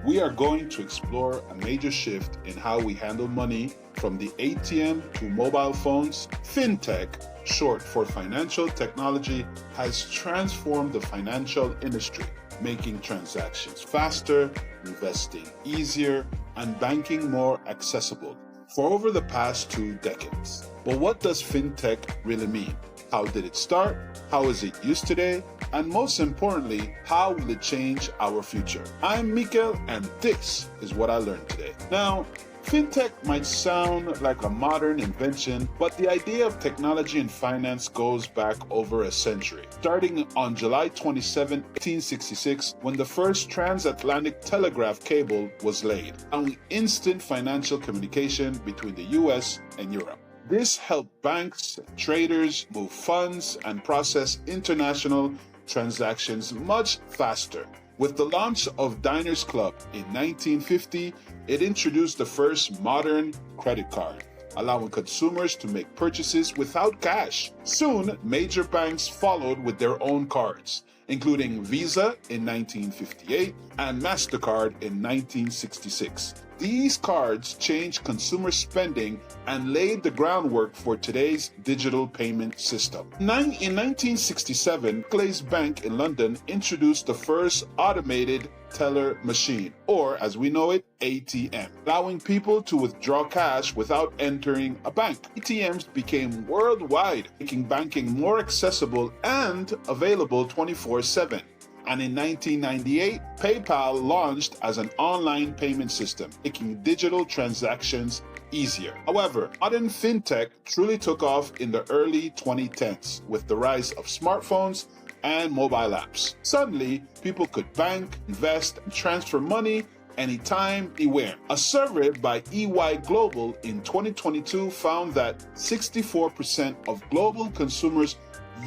we are going to explore a major shift in how we handle money from the ATM to mobile phones. Fintech, short for financial technology, has transformed the financial industry, making transactions faster, investing easier, and banking more accessible for over the past 2 decades. But what does fintech really mean? How did it start? How is it used today? And most importantly, how will it change our future? I'm Mikel, and this is what I learned today. Now, fintech might sound like a modern invention, but the idea of technology and finance goes back over a century. Starting on July 27, 1866, when the first transatlantic telegraph cable was laid, allowing instant financial communication between the US and Europe. This helped banks, traders move funds, and process international transactions much faster. With the launch of Diners Club in 1950, it introduced the first modern credit card, allowing consumers to make purchases without cash. Soon, major banks followed with their own cards, including Visa in 1958 and MasterCard in 1966. These cards changed consumer spending and laid the groundwork for today's digital payment system. In 1967, Barclays Bank in London introduced the first automated teller machine, or as we know it, ATM, allowing people to withdraw cash without entering a bank. ATMs became worldwide, making banking more accessible and available 24/7. And in 1998, PayPal launched as an online payment system, making digital transactions easier. However, modern fintech truly took off in the early 2010s with the rise of smartphones and mobile apps. Suddenly, people could bank, invest, and transfer money anytime, anywhere. A survey by EY Global in 2022 found that 64% of global consumers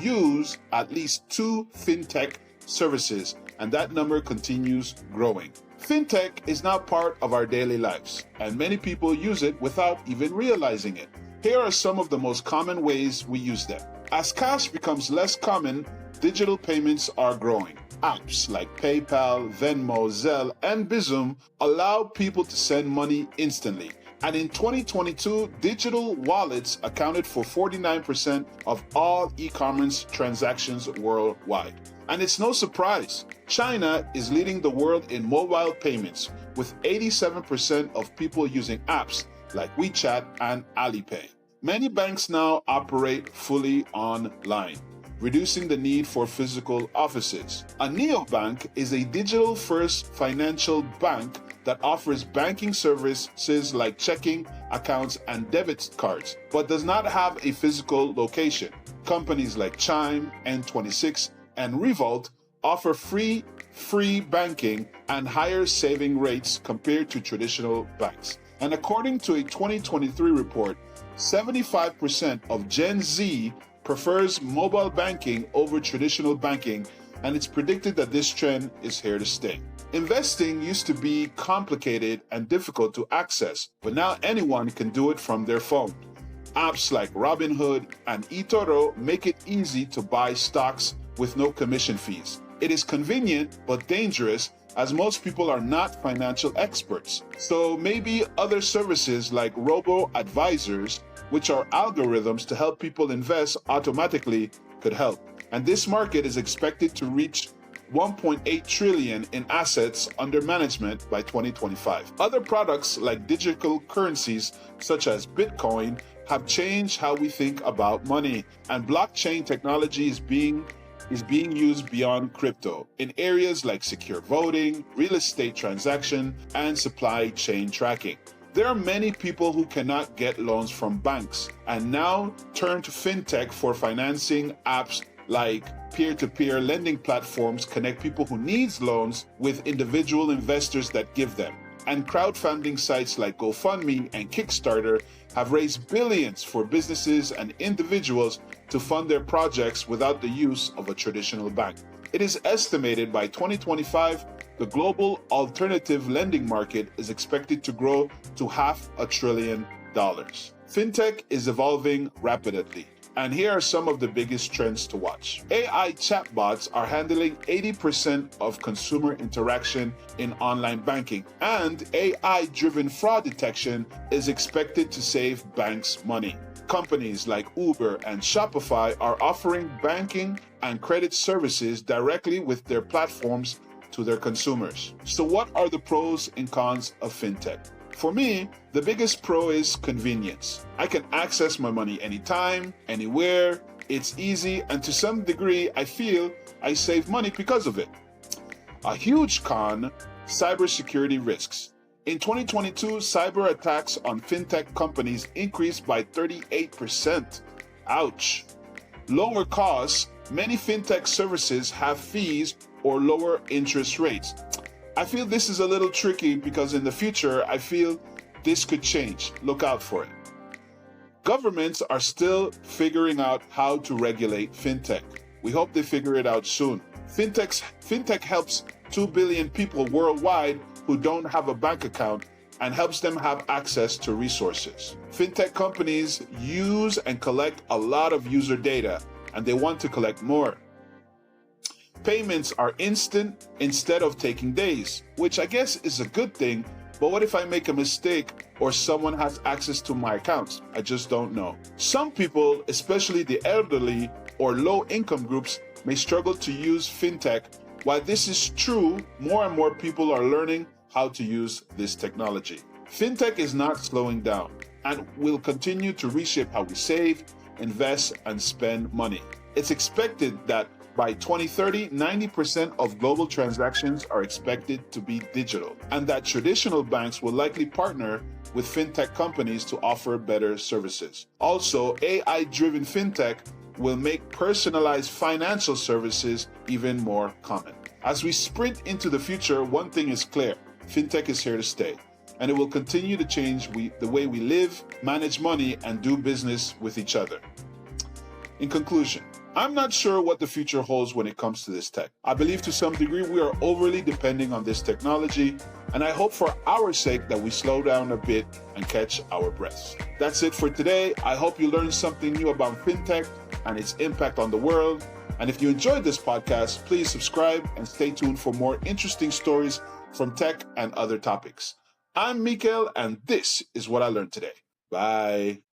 use at least 2 fintech services, and that number continues growing. Fintech is now part of our daily lives, and many people use it without even realizing it. Here are some of the most common ways we use them. As cash becomes less common, digital payments are growing. Apps like PayPal, Venmo, Zelle, and Bizum allow people to send money instantly. And in 2022, digital wallets accounted for 49% of all e-commerce transactions worldwide. And it's no surprise, China is leading the world in mobile payments, with 87% of people using apps like WeChat and Alipay. Many banks now operate fully online, reducing the need for physical offices. A neobank is a digital-first financial bank that offers banking services like checking accounts and debit cards, but does not have a physical location. Companies like Chime, N26, and Revolt offer free banking and higher saving rates compared to traditional banks. And according to a 2023 report, 75% of Gen Z prefers mobile banking over traditional banking, and it's predicted that this trend is here to stay. Investing used to be complicated and difficult to access, but now anyone can do it from their phone. Apps like Robinhood and eToro make it easy to buy stocks with no commission fees. It is convenient but dangerous, as most people are not financial experts. So maybe other services like robo-advisors, which are algorithms to help people invest automatically, could help. And this market is expected to reach 1.8 trillion in assets under management by 2025. Other products like digital currencies such as Bitcoin have changed how we think about money, and blockchain technology is being used beyond crypto in areas like secure voting, real estate transaction, and supply chain tracking. There are many people who cannot get loans from banks and now turn to fintech for financing. Apps like peer-to-peer lending platforms connect people who need loans with individual investors that give them. And crowdfunding sites like GoFundMe and Kickstarter have raised billions for businesses and individuals to fund their projects without the use of a traditional bank. It is estimated by 2025, the global alternative lending market is expected to grow to $500 billion. Fintech is evolving rapidly, And here are some of the biggest trends to watch. AI chatbots are handling 80% of consumer interaction in online banking, and AI-driven fraud detection is expected to save banks money. Companies like Uber and Shopify are offering banking and credit services directly with their platforms to their consumers. So what are the pros and cons of fintech? For me, the biggest pro is convenience. I can access my money anytime, anywhere. It's easy, and to some degree, I feel I save money because of it. A huge con, cybersecurity risks. In 2022, cyber attacks on fintech companies increased by 38%. Ouch. Lower costs. Many fintech services have fees or lower interest rates. I feel this is a little tricky because in the future, I feel this could change. Look out for it. Governments are still figuring out how to regulate fintech. We hope they figure it out soon. Fintech helps 2 billion people worldwide who don't have a bank account and helps them have access to resources. Fintech companies use and collect a lot of user data, and they want to collect more. Payments are instant instead of taking days, which I guess is a good thing, but what if I make a mistake or someone has access to my accounts? I just don't know. Some people, especially the elderly or low-income groups, may struggle to use fintech. While this is true, more and more people are learning how to use this technology. Fintech is not slowing down and will continue to reshape how we save, invest, and spend money. It's expected that by 2030, 90% of global transactions are expected to be digital, and that traditional banks will likely partner with fintech companies to offer better services. Also, AI-driven fintech will make personalized financial services even more common. As we sprint into the future, one thing is clear: fintech is here to stay, and it will continue to change the way we live, manage money, and do business with each other. In conclusion, I'm not sure what the future holds when it comes to this tech. I believe to some degree we are overly depending on this technology, and I hope for our sake that we slow down a bit and catch our breaths. That's it for today. I hope you learned something new about fintech and its impact on the world. And if you enjoyed this podcast, please subscribe and stay tuned for more interesting stories from tech and other topics. I'm Mikael, and this is what I learned today. Bye.